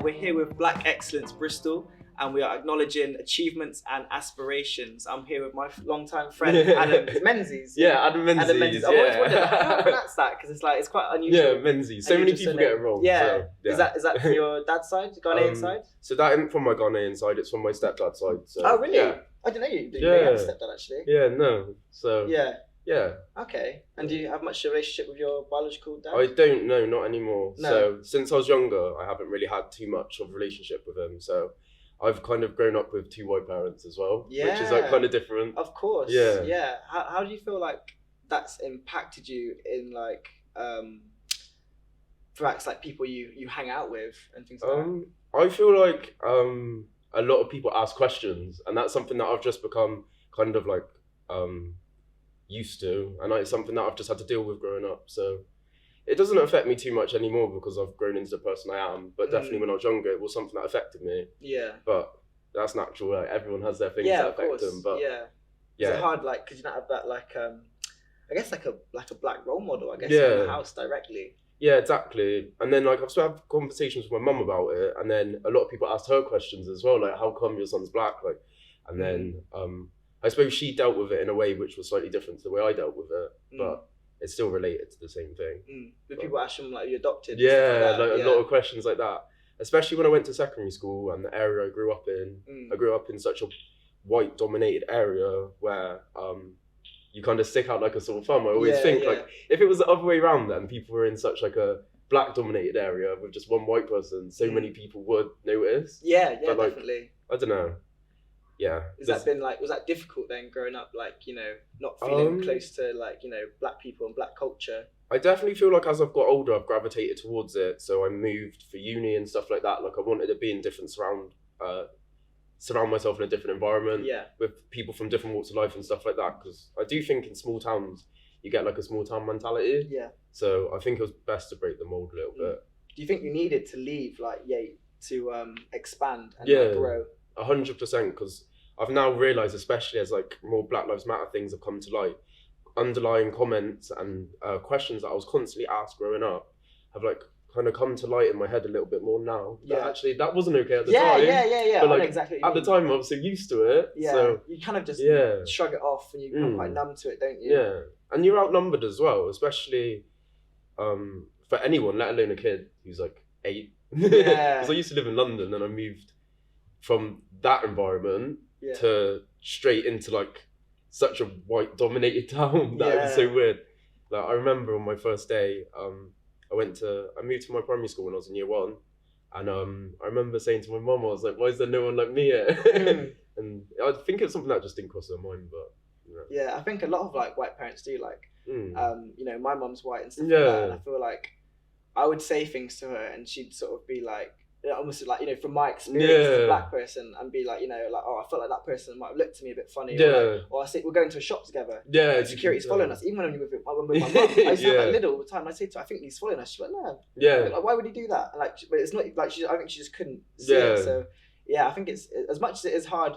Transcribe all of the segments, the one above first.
we're here with Black Excellence Bristol, and we are acknowledging achievements and aspirations. I'm here with my longtime friend Adam Menzies. Yeah, Adam Menzies. Adam Menzies. I've always wondered how to pronounce that because it's quite unusual. Yeah, Menzies. So many people get it wrong. Yeah. So, yeah. Is that from your dad's side, Ghanaian side? So that isn't from my Ghanaian side. It's from my stepdad's side. So, oh, really? Yeah. I didn't know you had a stepdad actually. Yeah, no. So yeah. Yeah. Okay. And do you have much of a relationship with your biological dad? I don't know, not anymore. No. So since I was younger, I haven't really had too much of a relationship with him. So I've kind of grown up with two white parents as well, which is like kind of different. Of course. Yeah. Yeah. How do you feel like that's impacted you in like perhaps like people you hang out with and things like that? I feel like a lot of people ask questions, and that's something that I've just become kind of like used to, and it's something that I've just had to deal with growing up. So it doesn't affect me too much anymore because I've grown into the person I am, but definitely when I was younger it was something that affected me. Yeah. But that's natural, like, everyone has their things that affect them. But yeah. Is it hard, like, because you don't have that like I guess like a black role model, I guess, in the house directly? Yeah, exactly. And then like I've still had conversations with my mum about it, and then a lot of people asked her questions as well, like how come your son's black, like, and then I suppose she dealt with it in a way which was slightly different to the way I dealt with it, but it's still related to the same thing. Did people ask them like, you adopted? Yeah, like a lot of questions like that. Especially when I went to secondary school and the area I grew up in. I grew up in such a white-dominated area where you kind of stick out like a sore thumb. I always think like if it was the other way around, then people were in such like a black-dominated area with just one white person, so many people would notice. Yeah, but, like, definitely. I don't know. Yeah. Was that difficult then growing up, like, you know, not feeling close to like, you know, black people and black culture? I definitely feel like as I've got older, I've gravitated towards it. So I moved for uni and stuff like that. Like I wanted to be in different surround myself in a different environment with people from different walks of life and stuff like that. Because I do think in small towns, you get like a small town mentality. Yeah. So I think it was best to break the mold a little bit. Do you think you needed to leave like Yate to expand and like, grow? 100%, because I've now realised, especially as like more Black Lives Matter things have come to light, underlying comments and questions that I was constantly asked growing up have like kind of come to light in my head a little bit more now. That actually that wasn't okay at the time. Yeah. But like, exactly. At the time I was so used to it. Yeah. So you kind of just shrug it off and you become quite numb to it, don't you? Yeah. And you're outnumbered as well, especially for anyone, let alone a kid who's like 8. Yeah. Because I used to live in London and I moved from that environment to straight into like such a white dominated town that it was so weird. Like I remember on my first day, I moved to my primary school when I was in year 1, and I remember saying to my mum, I was like, why is there no one like me here? And I think it's something that just didn't cross her mind, but yeah, I think a lot of like white parents do, like you know, my mum's white and stuff like that, and I feel like I would say things to her and she'd sort of be like, almost like, you know, from my experience as a black person, and be like, you know, like, oh, I felt like that person might have looked at me a bit funny, or I say we're going to a shop together, security's following us, even when I'm with my mum. I used to have that little all the time. I say to her, I think he's following us. She's like, no, like, why would he do that? And like, but it's not like I think she just couldn't see it. So yeah, I think it's, as much as it is hard,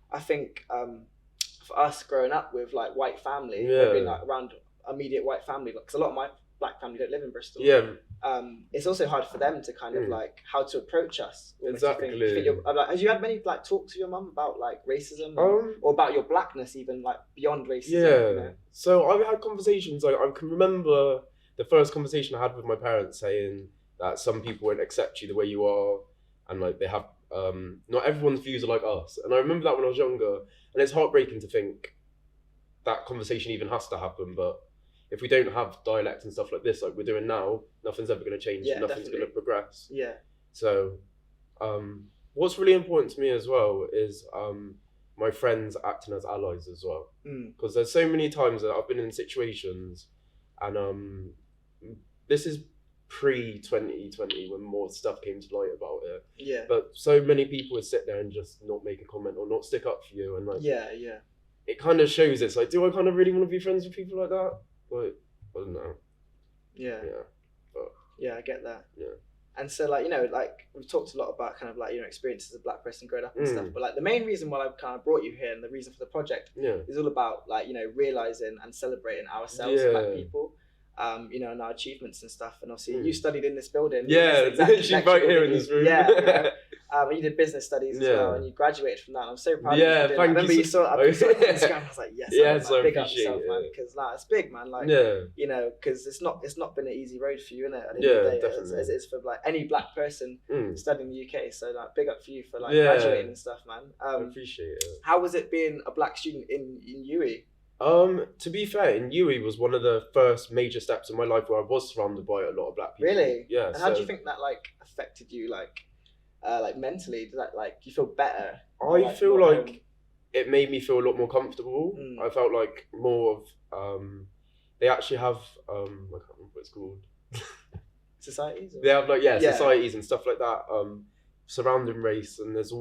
I think for us growing up with like white family, being like around immediate white family, because a lot of my black family don't live in Bristol. It's also hard for them to kind of like how to approach us. Exactly. Like, have you had many like talks with your mum about like racism or about your blackness, even like beyond racism? You know? So I've had conversations. Like I can remember the first conversation I had with my parents saying that some people won't accept you the way you are, and like they have not everyone's views are like us. And I remember that when I was younger, and it's heartbreaking to think that conversation even has to happen, but if we don't have dialect and stuff like this, like we're doing now, nothing's ever going to change. Nothing's going to progress. Yeah. So, what's really important to me as well is my friends acting as allies as well. Because there's so many times that I've been in situations, and this is pre-2020 when more stuff came to light about it. Yeah. But so many people would sit there and just not make a comment or not stick up for you, and like it kind of shows. It's like, do I kind of really want to be friends with people like that? Like, I don't know. Yeah, I get that. Yeah. And so, like, you know, like we've talked a lot about kind of like, you know, experiences as a black person growing up and stuff, but like the main reason why I've kind of brought you here and the reason for the project is all about like, you know, realizing and celebrating ourselves as black people. you know, and our achievements and stuff. And obviously, you studied in this building. Yeah, she's right here in this room. Yeah. You know, and you did business studies as well, and you graduated from that. And I'm so proud of you. Thank you. I remember you saw it on Instagram. I was like, yes, I big up appreciate yourself, it, man, because it's big, man. Like, you know, because it's not been an easy road for you, innit? At the end of the day, definitely. as it is for like any black person studying in the UK. So like, big up for you for like graduating and stuff, man. I appreciate it. How was it being a black student in UE? To be fair, in UE was one of the first major steps in my life where I was surrounded by a lot of black people. Really? Yeah. And how do you think that like affected you, like mentally? Did that like, do you feel better? I feel like it made me feel a lot more comfortable. I felt like more of they actually have I can't remember what it's called. Societies? Or? They have like societies and stuff like that surrounding race, and there's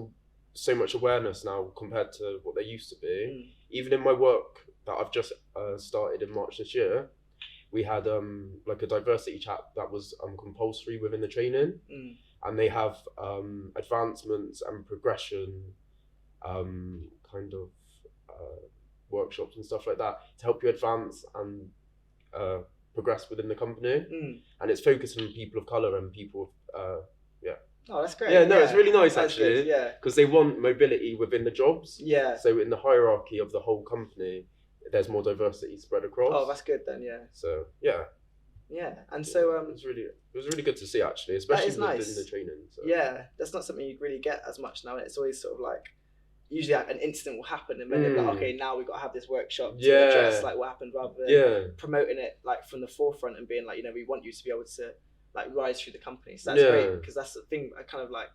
so much awareness now compared to what there used to be. Even in my work that I've just started in March this year, we had like a diversity chat that was compulsory within the training, and they have advancements and progression kind of workshops and stuff like that to help you advance and progress within the company. And it's focused on people of colour and people Oh, that's great. Yeah, no, it's really nice that's actually. Good, yeah. Because they want mobility within the jobs. Yeah. So in the hierarchy of the whole company, there's more diversity spread across. Oh, that's good then. Yeah. So yeah. Yeah, and so it was really good to see actually, especially within the training. So. Yeah, that's not something you really get as much now. It's always sort of like, usually an incident will happen and then they're like, okay, now we've got to have this workshop to address like what happened, rather than promoting it like from the forefront and being like, you know, we want you to be able to like rise through the company. So that's great, because that's the thing I kind of like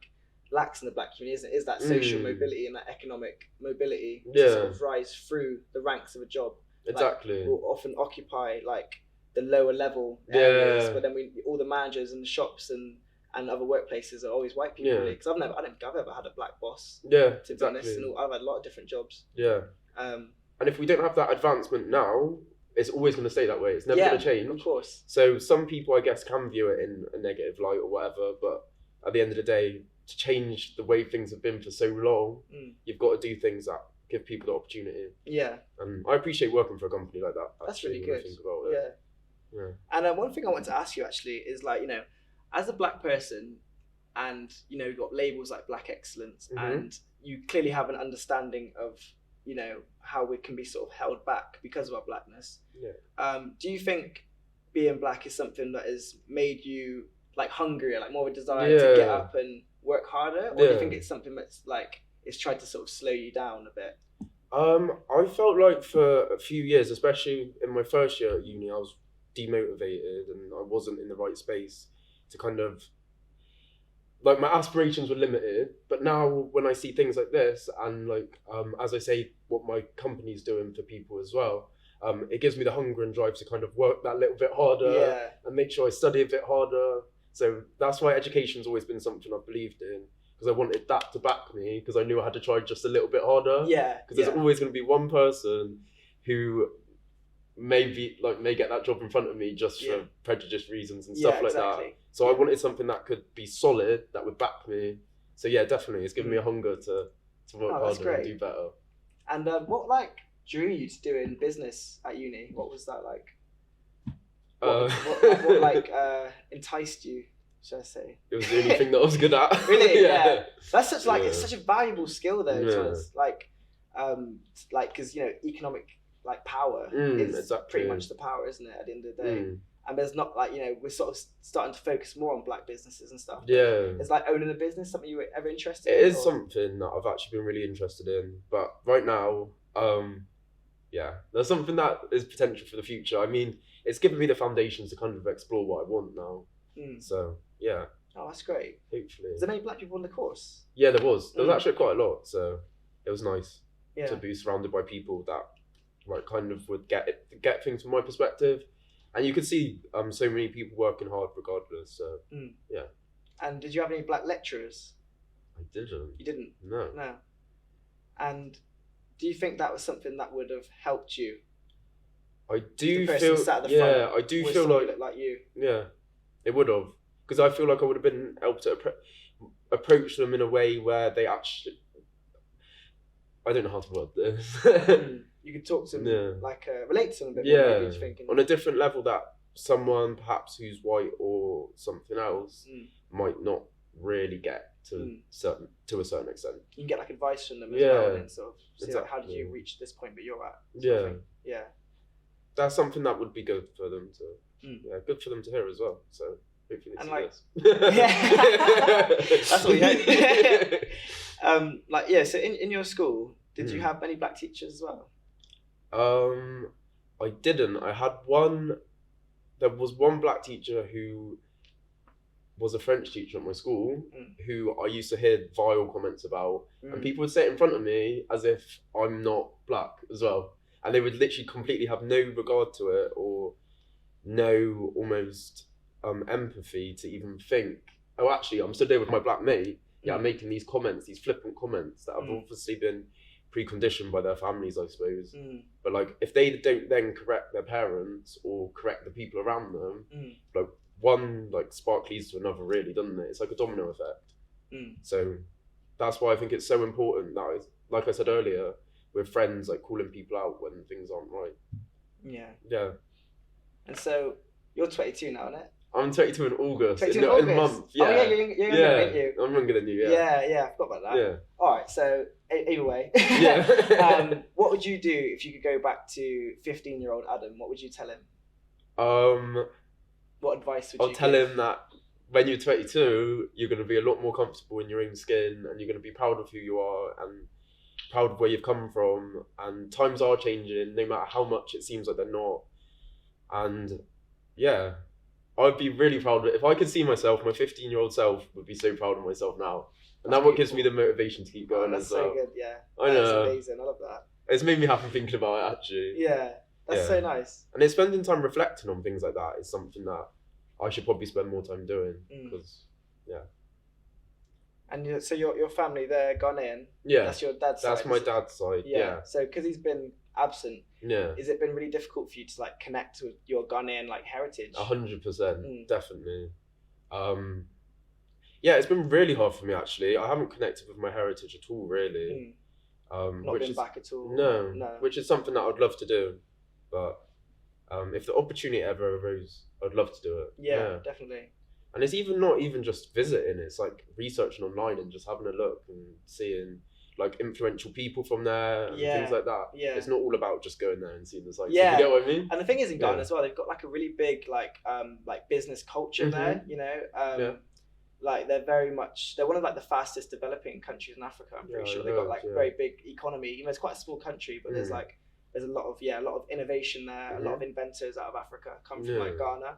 lacks in the black community, is that social mobility and that economic mobility to sort of rise through the ranks of a job. Exactly. Like, we'll often occupy like the lower level areas, but then all the managers and the shops and other workplaces are always white people. Because I don't think I've ever had a black boss. To be honest, and I've had a lot of different jobs. And if we don't have that advancement now, it's always going to stay that way. It's never going to change. Of course. So some people, I guess, can view it in a negative light or whatever, but at the end of the day, to change the way things have been for so long, you've got to do things that give people the opportunity. Yeah. And I appreciate working for a company like that. That's really good. Think about it. Yeah. And one thing I want to ask you actually is like, you know, as a black person, and you know, you've got labels like Black Excellence, and you clearly have an understanding of, you know, how we can be sort of held back because of our blackness. Do you think being black is something that has made you like hungrier, like more of a desire to get up and work harder, or do you think it's something that's like it's tried to sort of slow you down a bit? I felt like for a few years, especially in my first year at uni, I was demotivated and I wasn't in the right space to kind of, like, my aspirations were limited. But now when I see things like this and like as I say, what my company's doing for people as well, it gives me the hunger and drive to kind of work that little bit harder and make sure I study a bit harder. So that's why education's always been something I've believed in, because I wanted that to back me, because I knew I had to try just a little bit harder. Because there's always going to be one person who may get that job in front of me just for prejudice reasons and stuff like that. So I wanted something that could be solid, that would back me. So yeah, definitely, it's given me a hunger to work harder and do better. And what like drew you to doing business at uni? What was that like? What like enticed you, should I say? It was the only thing that I was good at. Really? Yeah. That's such like it's such a valuable skill though. Like because you know, economic like power is pretty much the power, isn't it? At the end of the day. And there's not like, you know, we're sort of starting to focus more on black businesses and stuff. It's like owning a business something you were ever interested in? It is something that I've actually been really interested in, but right now, there's something that is potential for the future. I mean, it's given me the foundations to kind of explore what I want now. So yeah. Oh, that's great. Hopefully. Is there many black people in the course? Yeah, there was. There was actually quite a lot. So it was nice to be surrounded by people that like kind of would get things from my perspective. And you could see so many people working hard regardless. So yeah. And did you have any black lecturers? I didn't. You didn't? No. And do you think that was something that would have helped you? I do feel. I do feel like you. Yeah, it would have, because I feel like I would have been able to approach them in a way where they actually. I don't know how to word this. You could talk to them, like relate to them a bit more, maybe, on a different level that someone perhaps who's white or something else might not really get to a certain extent. You can get like advice from them as well, and sort of see like, how did you reach this point that you're at? Yeah. That's something that would be good for them to good for them to hear as well. So hopefully they see this. Yeah. That's what we hope. So in your school, did you have many black teachers as well? I didn't. I had one. There was one black teacher who was a French teacher at my school who I used to hear vile comments about, and people would say it in front of me as if I'm not black as well, and they would literally completely have no regard to it or no almost empathy to even think, oh, actually I'm stood there with my black mate, I'm making these comments, these flippant comments that have obviously been preconditioned by their families, I suppose. But like, if they don't then correct their parents or correct the people around them, like one like spark leads to another, really, doesn't it? It's like a domino effect. So that's why I think it's so important that, like I said earlier, with friends, like calling people out when things aren't right. Yeah. And so you're 22 now, isn't it? I'm 22 in August. 22 in August? In a month. Yeah. Oh yeah, you're younger, aren't you? I'm younger than you. Yeah, I forgot about that. Yeah. All right, so either way, what would you do if you could go back to 15-year-old Adam? What would you tell him? What advice would you give? I'll tell him that when you're 22, you're going to be a lot more comfortable in your own skin, and you're going to be proud of who you are and proud of where you've come from. And times are changing, no matter how much it seems like they're not. And yeah, I'd be really proud of it. If I could see myself, my 15-year-old self would be so proud of myself now. And that's what gives me the motivation to keep going as well. That's so good, yeah. I know. That's amazing, I love that. It's made me happy thinking about it, actually. Yeah, that's so nice. And it's spending time reflecting on things like that is something that I should probably spend more time doing. Because, And so your family, they're Ghanaian? Yeah. That's your dad's side? That's my dad's side, yeah. So because he's been absent, has it been really difficult for you to like connect with your Ghanaian like heritage? 100%, definitely. It's been really hard for me, actually. I haven't connected with my heritage at all, really. Not been back at all? No, which is something that I'd love to do. But if the opportunity ever arose, I'd love to do it. Yeah, definitely. And it's not even just visiting, it's like researching online and just having a look and seeing like influential people from there and things like that. Yeah. It's not all about just going there and seeing the sites. Yeah. You know what I mean? And the thing is in Ghana as well, they've got like a really big like business culture there, you know? Like they're one of like the fastest developing countries in Africa, I'm pretty sure. They've got like a very big economy. You know, it's quite a small country, but there's a lot of innovation there, a lot of inventors out of Africa come from like Ghana.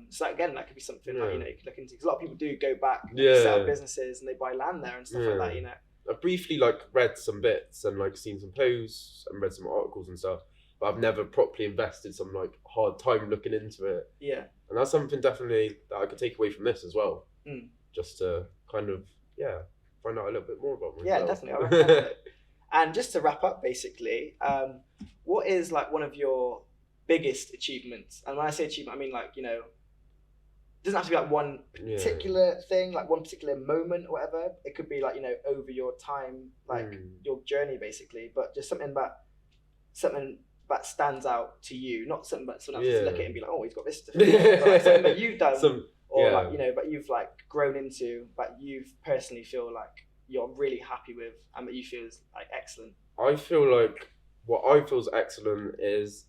So again, that could be something like, you know, you could look into, because a lot of people do go back and set up businesses and they buy land there and stuff like that, you know. I briefly like read some bits and like seen some posts and read some articles and stuff, but I've never properly invested some like hard time looking into it. Yeah. And that's something definitely that I could take away from this as well. Just to kind of find out a little bit more about myself. Yeah, definitely. I recommend it. And just to wrap up, basically, what is like one of your biggest achievements? And when I say achievement, I mean like, you know, it doesn't have to be like one particular thing, like one particular moment or whatever. It could be like, you know, over your time, like your journey basically, but just something that stands out to you, not something that someone else to look at and be like, oh, he's got this stuff. But like something that you've done like, you know, but you've like grown into, but you personally feel like you're really happy with and that you feel is like excellent. I feel like what I feel is excellent is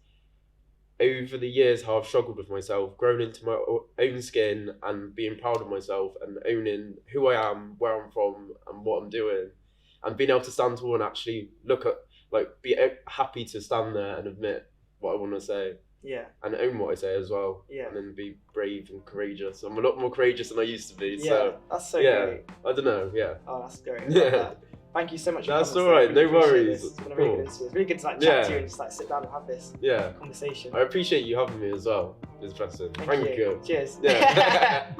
over the years how I've struggled with myself, grown into my own skin and being proud of myself and owning who I am, where I'm from and what I'm doing, and being able to stand tall and actually look at, like, be happy to stand there and admit what I want to say. Yeah. And own what I say as well. Yeah. And then be brave and courageous. I'm a lot more courageous than I used to be. Yeah, so, that's so great. I don't know, Oh, that's great. Yeah. Thank you so much for That's all right, no worries. It's been a really good interview. It's really good to like chat to you and just like sit down and have this conversation. I appreciate you having me as well. It's interesting. Thank you. Cheers. Yeah.